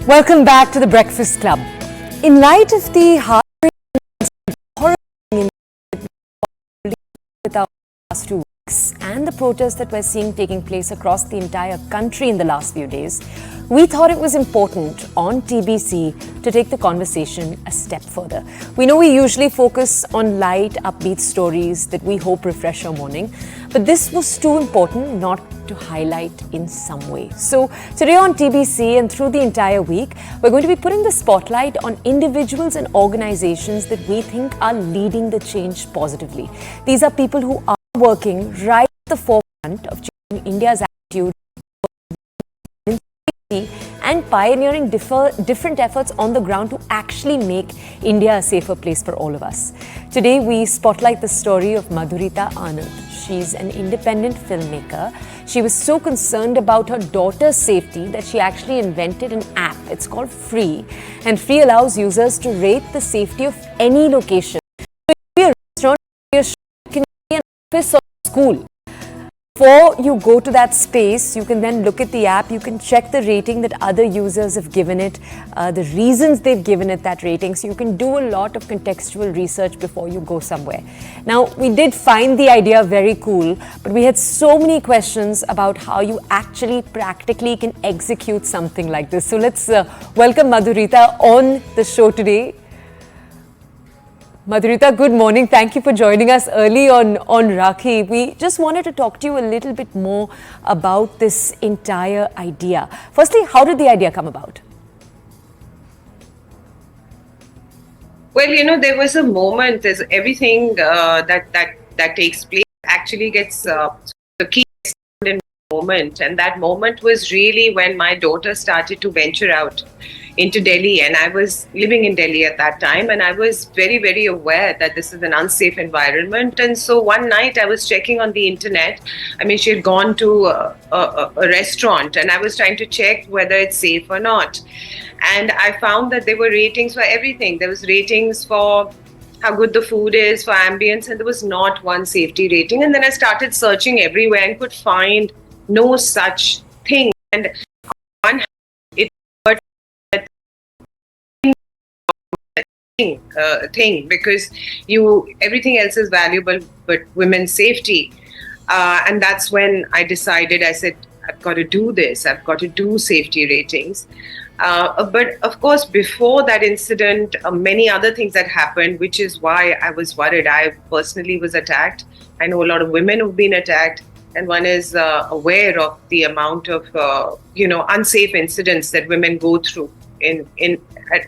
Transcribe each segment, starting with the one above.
Welcome back to the Breakfast Club. In light of the horrifying with our last 2 weeks and the protests that we're seeing taking place across the entire country in the last few days, we thought it was important on TBC to take the conversation a step further. We know we usually focus on light, upbeat stories that we hope refresh our morning, but this was too important not to highlight in some way. So today on TBC and through the entire week, we're going to be putting the spotlight on individuals and organizations that we think are leading the change positively. These are people who are working right at the forefront of changing India's attitude and pioneering different efforts on the ground to actually make India a safer place for all of us. Today, we spotlight the story of Madhurita Anand. She's an independent filmmaker. She was so concerned about her daughter's safety that she actually invented an app. It's called Free, and Free allows users to rate the safety of any location. So it can be a restaurant, it can be an office or school. Before you go to that space, you can then look at the app, you can check the rating that other users have given it, the reasons they've given it that rating, so you can do a lot of contextual research before you go somewhere. Now, we did find the idea very cool, but we had so many questions about how you actually practically can execute something like this. So let's welcome Madhurita on the show today. Madhurita, good morning. Thank you for joining us early on Rakhi. We just wanted to talk to you a little bit more about this entire idea. Firstly, how did the idea come about? Well, you know, there was a moment, there's everything that takes place actually gets the key in moment. And that moment was really when my daughter started to venture out into Delhi, and I was living in Delhi at that time, and I was very, very aware that this is an unsafe environment. And so one night I was checking on the internet. I mean, she had gone to a restaurant, and I was trying to check whether it's safe or not. And I found that there were ratings for everything. There was ratings for how good the food is, for ambience, and there was not one safety rating. And then I started searching everywhere and could find no such thing. And one thing because everything else is valuable but women's safety, and that's when I decided, I said, I've got to do this, I've got to do safety ratings, but of course before that incident, many other things that happened, which is why I was worried. I personally was attacked. I know a lot of women who've been attacked, and one is aware of the amount of unsafe incidents that women go through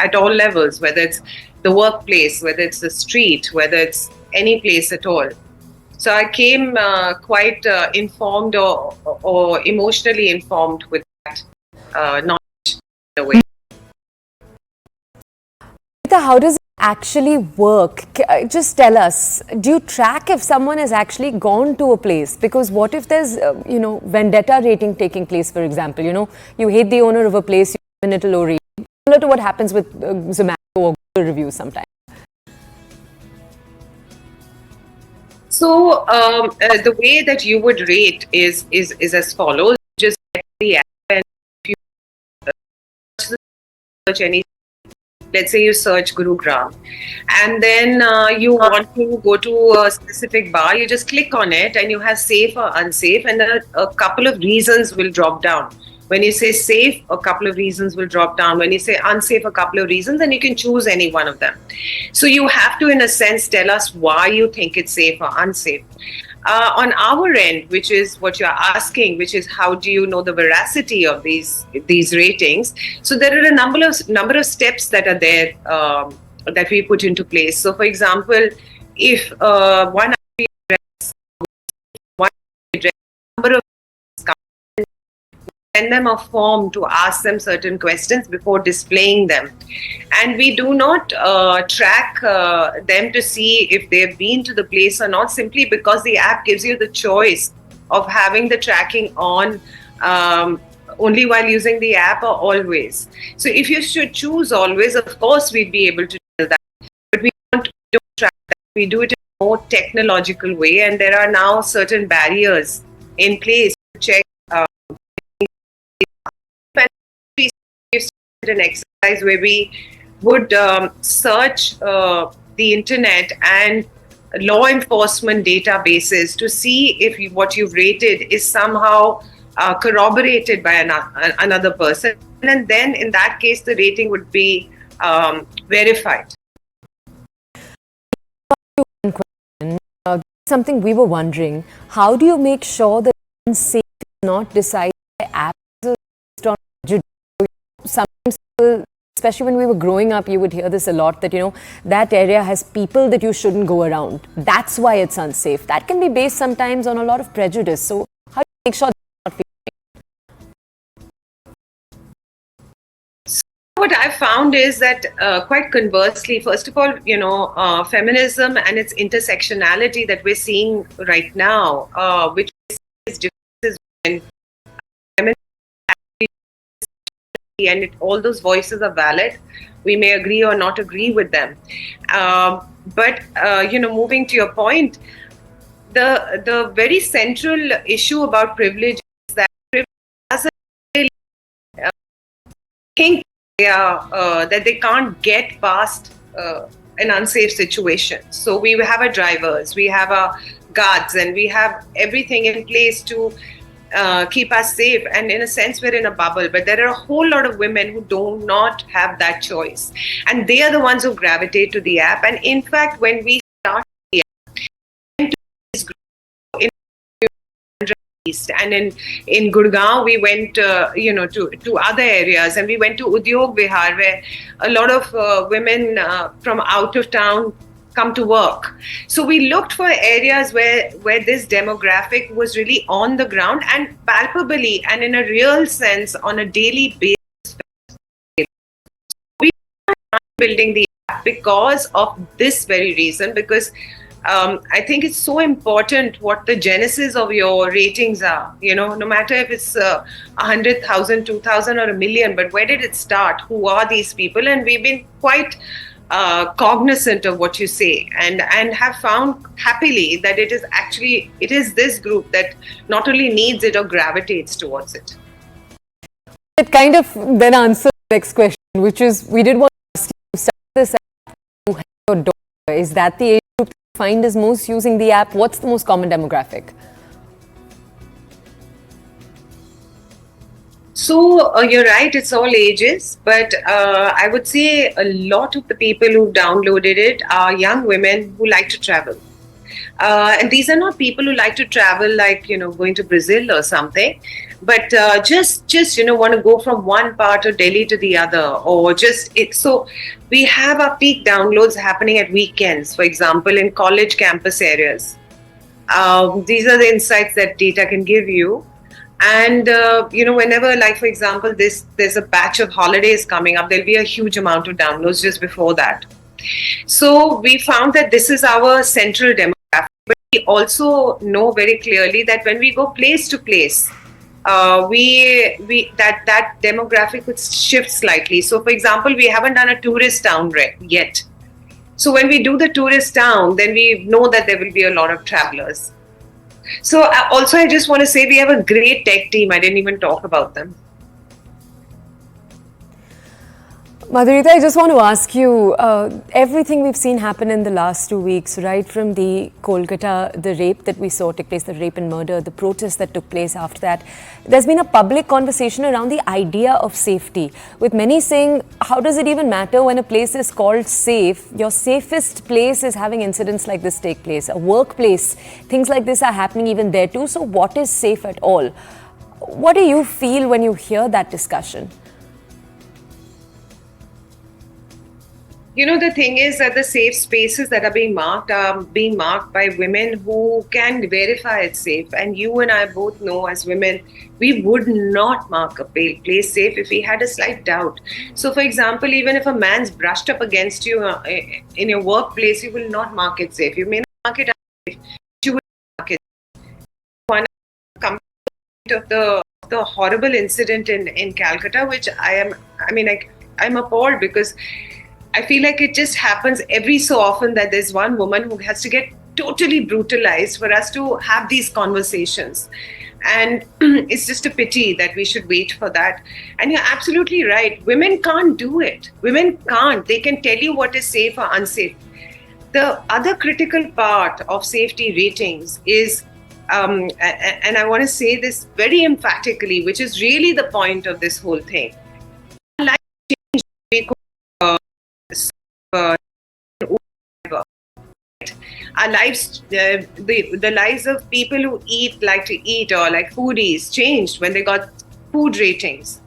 at all levels, whether it's the workplace, whether it's the street, whether it's any place at all. So I came quite informed or emotionally informed with that knowledge in a way. How does it actually work? Just tell us, do you track if someone has actually gone to a place? Because what if there's, vendetta rating taking place, for example? You hate the owner of a place, you give it a low rating. Similar to what happens with Zomato or Google reviews sometimes. So the way that you would rate is as follows. Just get the app, and if you search any, let's say you search Gurugram, and then you want to go to a specific bar, you just click on it and you have safe or unsafe, and a couple of reasons will drop down. When you say safe, a couple of reasons will drop down. When you say unsafe, a couple of reasons, and you can choose any one of them. So you have to, in a sense, tell us why you think it's safe or unsafe. On our end, which is what you're asking, which is how do you know the veracity of these ratings? So there are a number of steps that are there that we put into place. So, for example, if one number of send them a form to ask them certain questions before displaying them. And we do not track them to see if they've been to the place or not, simply because the app gives you the choice of having the tracking on only while using the app or always. So if you should choose always, of course, we'd be able to tell that. But we don't track that. We do it in a more technological way. And there are now certain barriers in place to check an exercise where we would search the internet and law enforcement databases to see if what you've rated is somehow corroborated by another person. And then in that case, the rating would be verified. Something we were wondering, how do you make sure that safe is not decided by apps based on prejudice? Sometimes people, especially when we were growing up, you would hear this a lot, that, that area has people that you shouldn't go around. That's why it's unsafe. That can be based sometimes on a lot of prejudice. So how do you make sure that's not? What I found is that quite conversely, first of all, feminism and its intersectionality that we're seeing right now, which is differences in women, and all those voices are valid. We may agree or not agree with them. But moving to your point, the very central issue about privilege is that privilege has a kink that they can't get past an unsafe situation. So we have our drivers, we have our guards, and we have everything in place to keep us safe. And in a sense, we're in a bubble. But there are a whole lot of women who do not have that choice. And they are the ones who gravitate to the app. And in fact, when we start the app, and in Gurgaon we went to other areas, and we went to Udyog Vihar, where a lot of women from out of town come to work. So we looked for areas where this demographic was really on the ground and palpably and in a real sense on a daily basis. We are building the app because of this very reason, because I think it's so important what the genesis of your ratings are. No matter if it's 100,000, 2,000 or a million, but where did it start? Who are these people? And we've been quite cognizant of what you say, and have found happily that it is this group that not only needs it or gravitates towards it. It kind of then answers the next question, which is, we did want to ask you, start this app, you have your daughter. Is that the age group you find is most using the app? What's the most common demographic? So you're right, it's all ages, but I would say a lot of the people who downloaded it are young women who like to travel. And these are not people who like to travel like, going to Brazil or something, but just want to go from one part of Delhi to the other, or so we have our peak downloads happening at weekends, for example, in college campus areas. These are the insights that data can give you. And, whenever, like, for example, there's a batch of holidays coming up, there'll be a huge amount of downloads just before that. So we found that this is our central demographic. But we also know very clearly that when we go place to place, that demographic would shift slightly. So, for example, we haven't done a tourist town yet. So when we do the tourist town, then we know that there will be a lot of travelers. So also, I just want to say we have a great tech team. I didn't even talk about them. Madhurita, I just want to ask you, everything we've seen happen in the last 2 weeks, right from the Kolkata, the rape that we saw take place, the rape and murder, the protests that took place after that, there's been a public conversation around the idea of safety, with many saying, how does it even matter when a place is called safe? Your safest place is having incidents like this take place. A workplace, things like this are happening even there too. So what is safe at all? What do you feel when you hear that discussion? The thing is that the safe spaces that are being marked by women who can verify it's safe. And you and I both know, as women, we would not mark a place safe if we had a slight doubt. So, for example, even if a man's brushed up against you in your workplace, you will not mark it safe. You may not mark it unsafe, but you will mark it. One of the horrible incident in Calcutta, which I'm appalled, because I feel like it just happens every so often that there's one woman who has to get totally brutalized for us to have these conversations. And it's just a pity that we should wait for that. And you're absolutely right. Women can't do it. Women can't. They can tell you what is safe or unsafe. The other critical part of safety ratings is, and I want to say this very emphatically, which is really the point of this whole thing. Life changed. We could, our lives, the lives of people who like to eat or like foodies changed when they got food ratings.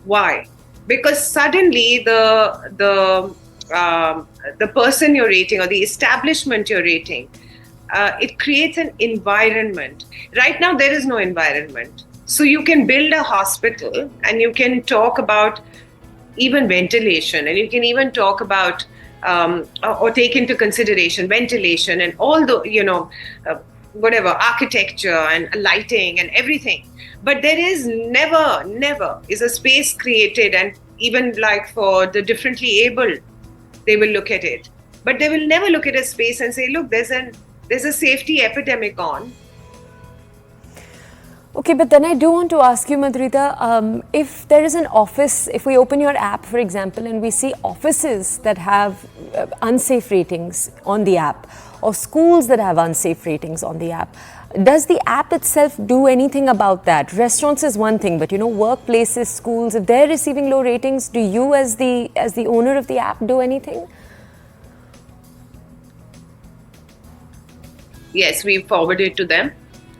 Why? Because suddenly the person you're rating or the establishment you're rating, it creates an environment. Right now there is no environment, so you can build a hospital and you can talk about even ventilation, and you can even talk about or take into consideration ventilation and all the whatever architecture and lighting and everything. But there is never is a space created, and even like for the differently abled, they will look at it, but they will never look at a space and say, look, there's a safety epidemic on. Okay, but then I do want to ask you, Madhurita, if there is an office, if we open your app, for example, and we see offices that have unsafe ratings on the app, or schools that have unsafe ratings on the app, does the app itself do anything about that? Restaurants is one thing, but workplaces, schools, if they're receiving low ratings, do you as the owner of the app do anything? Yes, we forward it to them.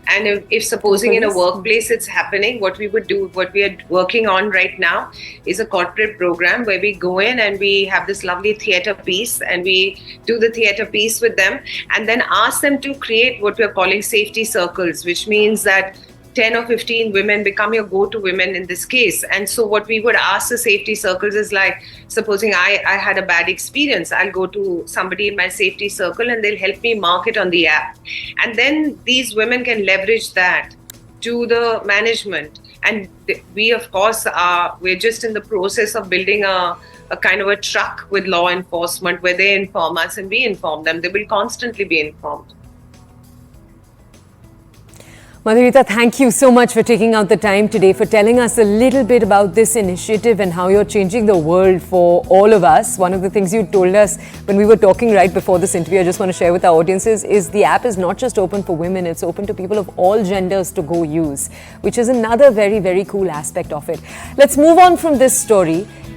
And if supposing in a workplace it's happening, what we are working on right now is a corporate program where we go in and we have this lovely theatre piece, and we do the theatre piece with them and then ask them to create what we're calling safety circles, which means that 10 or 15 women become your go-to women in this case. And so what we would ask the safety circles is like, supposing I had a bad experience, I'll go to somebody in my safety circle and they'll help me mark it on the app. And then these women can leverage that to the management. And we, of course, we're just in the process of building a kind of a truck with law enforcement where they inform us and we inform them. They will constantly be informed. Madhurita, thank you so much for taking out the time today, for telling us a little bit about this initiative and how you're changing the world for all of us. One of the things you told us when we were talking right before this interview, I just want to share with our audiences, is the app is not just open for women, it's open to people of all genders to go use, which is another very, very cool aspect of it. Let's move on from this story.